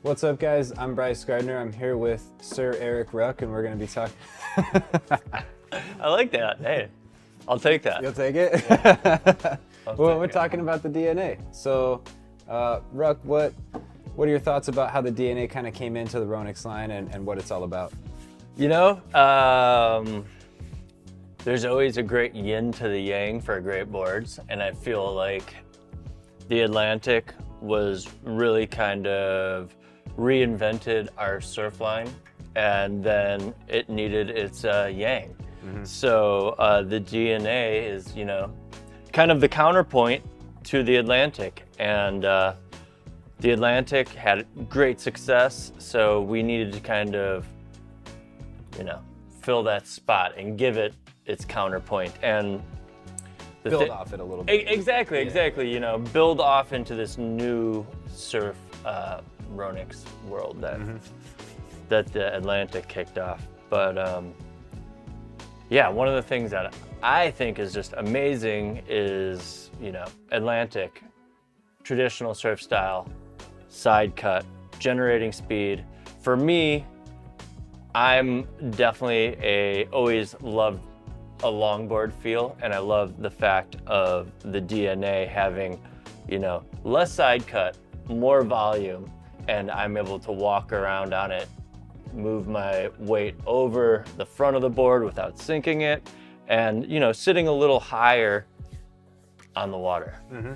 What's up, guys? I'm Bryce Gardner. I'm here with Sir Erik Ruck, and we're going to be talking. I like that. Hey, I'll take that. You'll take it? Yeah. Well, we're talking about the DNA. So, Ruck, what are your thoughts about how the DNA kind of came into the Ronix line and what it's all about? You know, there's always a great yin to the yang for great boards, and I feel like the Atlantic was really kind of reinvented our surf line, and then it needed its yang. Mm-hmm. So the DNA is, kind of the counterpoint to the Atlantic, and the Atlantic had great success, so we needed to kind of, fill that spot and give it its counterpoint and build off it a little bit. Exactly. Build off into this new surf Ronix world that the Atlantic kicked off. But one of the things that I think is just amazing is, Atlantic, traditional surf style, side cut, generating speed. For me, I'm definitely always loved a longboard feel, and I love the fact of the DNA having, less side cut, more volume, and I'm able to walk around on it, move my weight over the front of the board without sinking it, and, sitting a little higher on the water. Mm-hmm.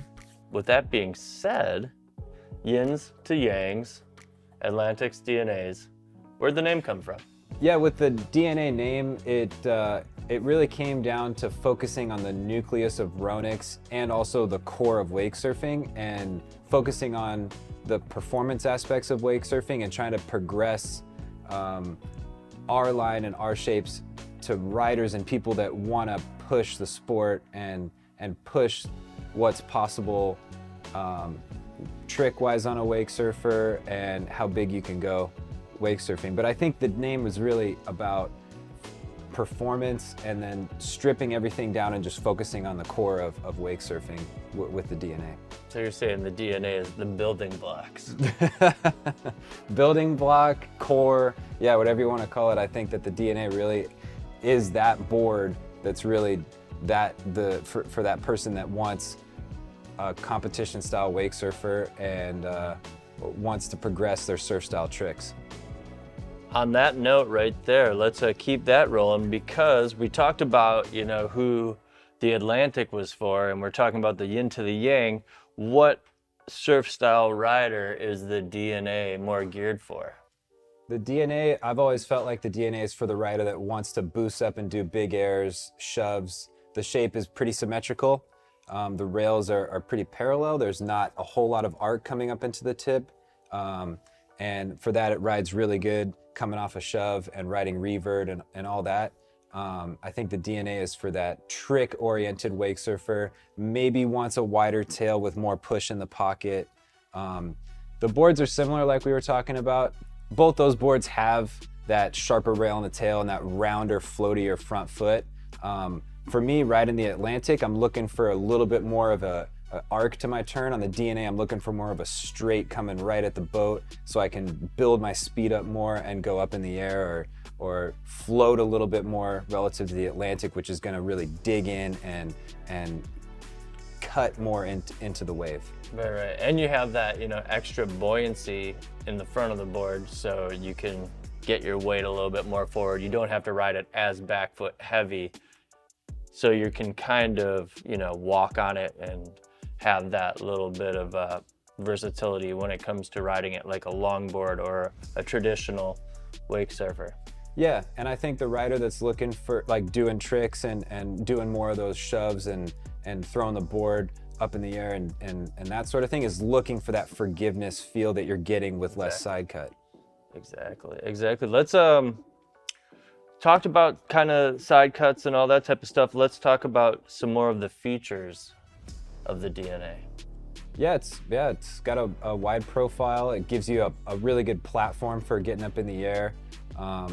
With that being said, yins to yangs, Atlantic's DNAs, where'd the name come from? Yeah, with the DNA name, it really came down to focusing on the nucleus of Ronix and also the core of wake surfing, and focusing on the performance aspects of wake surfing and trying to progress our line and our shapes to riders and people that want to push the sport and push what's possible trick-wise on a wake surfer and how big you can go wake surfing. But I think the name was really about performance and then stripping everything down and just focusing on the core of wake surfing with the DNA. So you're saying the DNA is the building blocks. Building block, core, yeah, whatever you want to call it. I think that the DNA really is that board that's really for that person that wants a competition style wake surfer and wants to progress their surf style tricks. On that note right there, let's keep that rolling, because we talked about, who the Atlantic was for, and we're talking about the yin to the yang. What surf style rider is the DNA more geared for? The DNA, I've always felt like the DNA is for the rider that wants to boost up and do big airs, shoves. The shape is pretty symmetrical. The rails are pretty parallel. There's not a whole lot of arc coming up into the tip. And for that, it rides really good coming off a shove and riding revert and all that. I think the DNA is for that trick-oriented wake surfer, maybe wants a wider tail with more push in the pocket. The boards are similar, like we were talking about. Both those boards have that sharper rail in the tail and that rounder, floatier front foot. For me, riding the Atlantic, I'm looking for a little bit more of a arc to my turn. On the DNA, I'm looking for more of a straight coming right at the boat so I can build my speed up more and go up in the air or float a little bit more relative to the Atlantic, which is going to really dig in and cut more into the wave. Right. And you have that, extra buoyancy in the front of the board, so you can get your weight a little bit more forward. You don't have to ride it as back foot heavy, so you can kind of, walk on it and have that little bit of versatility when it comes to riding it like a longboard or a traditional wake surfer. Yeah, and I think the rider that's looking for like doing tricks and doing more of those shoves and throwing the board up in the air and that sort of thing is looking for that forgiveness feel that you're getting with less side cut. Exactly. Let's talked about kind of side cuts and all that type of stuff. Let's talk about some more of the features of the DNA. Yeah, it's got a wide profile. It gives you a really good platform for getting up in the air.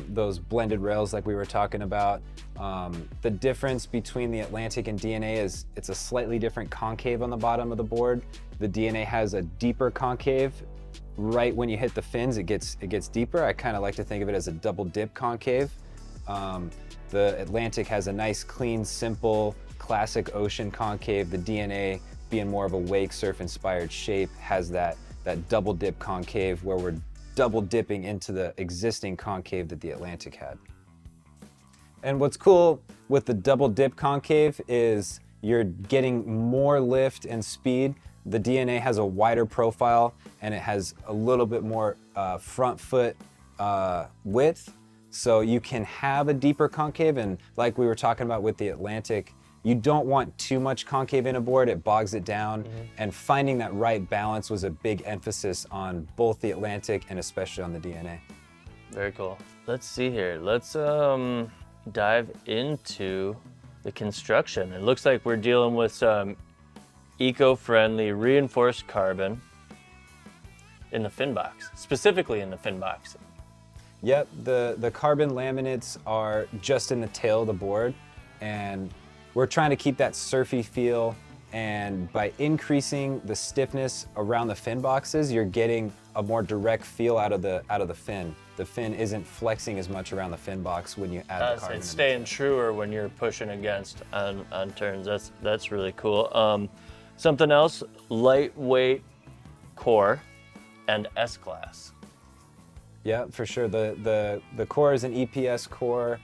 Those blended rails like we were talking about. The difference between the Atlantic and DNA is it's a slightly different concave on the bottom of the board. The DNA has a deeper concave right when you hit the fins, it gets deeper. I kind of like to think of it as a double dip concave. The Atlantic has a nice, clean, simple, classic ocean concave. The DNA, being more of a wake surf inspired shape, has that double dip concave where we're double dipping into the existing concave that the Atlantic had. And what's cool with the double dip concave is you're getting more lift and speed. The DNA has a wider profile and it has a little bit more front foot width. So you can have a deeper concave, and like we were talking about with the Atlantic, you don't want too much concave in a board, it bogs it down. And finding that right balance was a big emphasis on both the Atlantic and especially on the DNA. Very cool. Let's see here. Let's dive into the construction. It looks like we're dealing with some eco-friendly reinforced carbon in the fin box, specifically in the fin box. Yep, the carbon laminates are just in the tail of the board, and we're trying to keep that surfy feel, and by increasing the stiffness around the fin boxes, you're getting a more direct feel out of the fin. The fin isn't flexing as much around the fin box when you add the carbon. It's staying truer when you're pushing against on turns. That's really cool. Something else, lightweight core and S-class. Yeah, for sure. The core is an EPS core,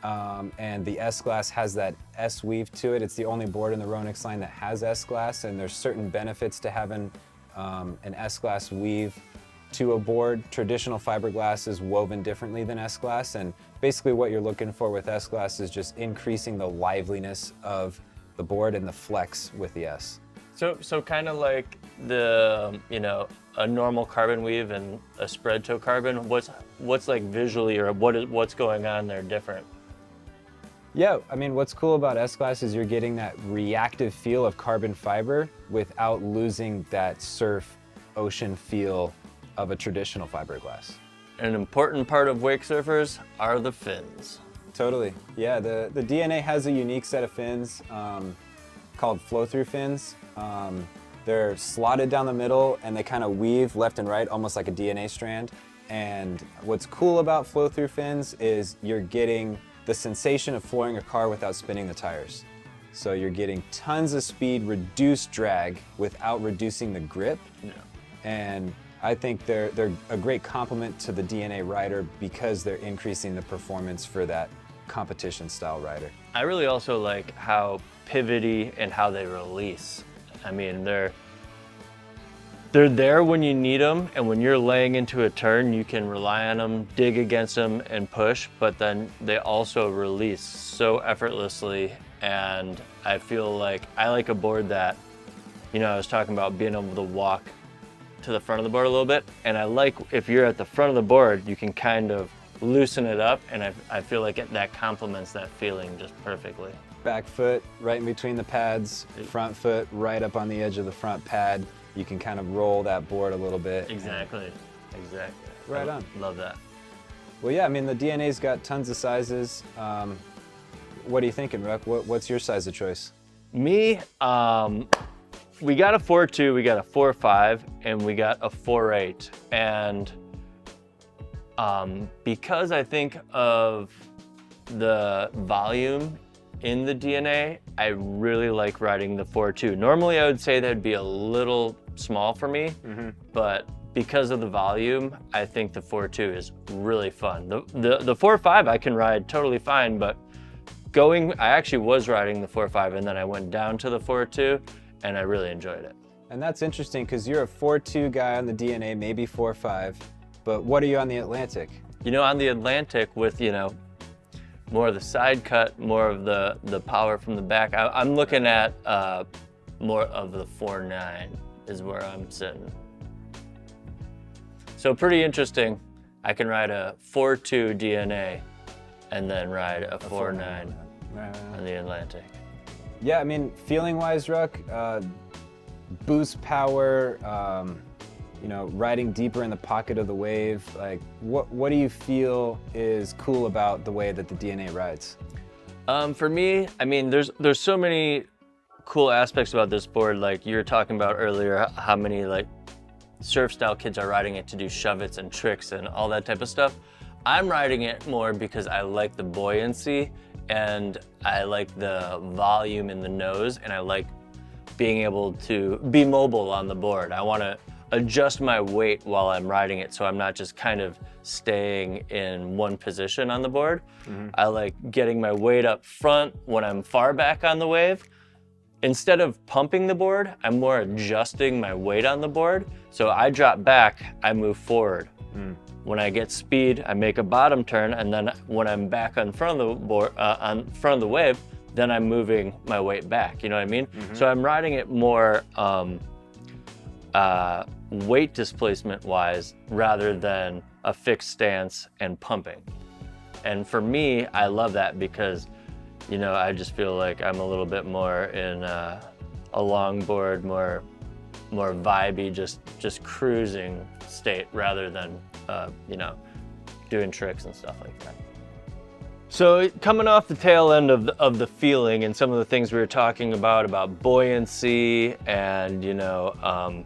and the S-Glass has that S-weave to it. It's the only board in the Ronix line that has S-Glass, and there's certain benefits to having an S-Glass weave to a board. Traditional fiberglass is woven differently than S-Glass, and basically what you're looking for with S-Glass is just increasing the liveliness of the board and the flex with the S. So kind of like the, a normal carbon weave and a spread toe carbon, what's like visually, or what's going on there different? Yeah, I mean, what's cool about S-Glass is you're getting that reactive feel of carbon fiber without losing that surf ocean feel of a traditional fiberglass. An important part of wake surfers are the fins. Totally, yeah, the DNA has a unique set of fins called flow-through fins. They're slotted down the middle and they kind of weave left and right, almost like a DNA strand. And what's cool about flow-through fins is you're getting the sensation of flooring a car without spinning the tires. So you're getting tons of speed, reduced drag without reducing the grip. Yeah. And I think they're a great complement to the DNA rider because they're increasing the performance for that competition style rider. I really also like how pivoty and how they release. I mean, they're there when you need them, and when you're laying into a turn, you can rely on them, dig against them, and push, but then they also release so effortlessly, and I feel like I like a board that, I was talking about being able to walk to the front of the board a little bit, and I like if you're at the front of the board, you can kind of loosen it up, and I feel like that complements that feeling just perfectly. Back foot right in between the pads, front foot right up on the edge of the front pad. You can kind of roll that board a little bit. Exactly. Right on. Love that. Well, yeah, I mean, the DNA's got tons of sizes. What are you thinking, Ruck? What's your size of choice? Me, we got a 4.2, we got a 4.5, and we got a 4.8. And because I think of the volume in the DNA, I really like riding the 4.2. Normally I would say that'd be a little small for me, but because of the volume, I think the 4.2 is really fun. The 4.5 I can ride totally fine, but I actually was riding the 4.5 and then I went down to the 4.2 and I really enjoyed it. And that's interesting because you're a 4.2 guy on the DNA, maybe 4.5, but what are you on the Atlantic? On the Atlantic with, more of the side cut, more of the power from the back. I'm looking at more of the 4.9 is where I'm sitting. So pretty interesting. I can ride a 4.2 DNA and then ride a 4.9 on the Atlantic. Yeah, I mean, feeling-wise, Ruck, boost power, riding deeper in the pocket of the wave, like what do you feel is cool about the way that the DNA rides? For me, I mean, there's so many cool aspects about this board. Like you were talking about earlier, how many like surf style kids are riding it to do shove-its and tricks and all that type of stuff. I'm riding it more because I like the buoyancy and I like the volume in the nose, and I like being able to be mobile on the board. I want to adjust my weight while I'm riding it so I'm not just kind of staying in one position on the board. I like getting my weight up front when I'm far back on the wave. Instead of pumping the board, I'm more adjusting my weight on the board. So I drop back, I move forward. When I get speed, I make a bottom turn, and then when I'm back on front of the board, on front of the wave, then I'm moving my weight back. You know what I mean? So I'm riding it more weight displacement wise rather than a fixed stance and pumping. And for me, I love that because, you know, I just feel like I'm a little bit more in a longboard, more vibey, just cruising state rather than, you know, doing tricks and stuff like that. So coming off the tail end of the feeling and some of the things we were talking about buoyancy and, you know,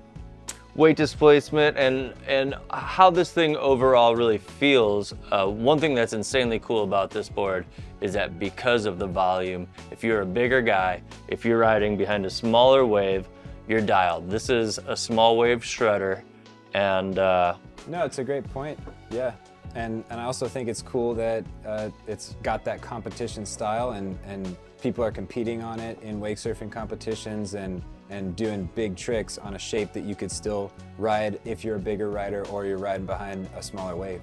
weight displacement and how this thing overall really feels, one thing that's insanely cool about this board is that because of the volume, if you're a bigger guy, if you're riding behind a smaller wave, you're dialed. This is a small wave shredder, and No, it's a great point. Yeah. And I also think it's cool that it's got that competition style, and people are competing on it in wake surfing competitions and doing big tricks on a shape that you could still ride if you're a bigger rider or you're riding behind a smaller wave.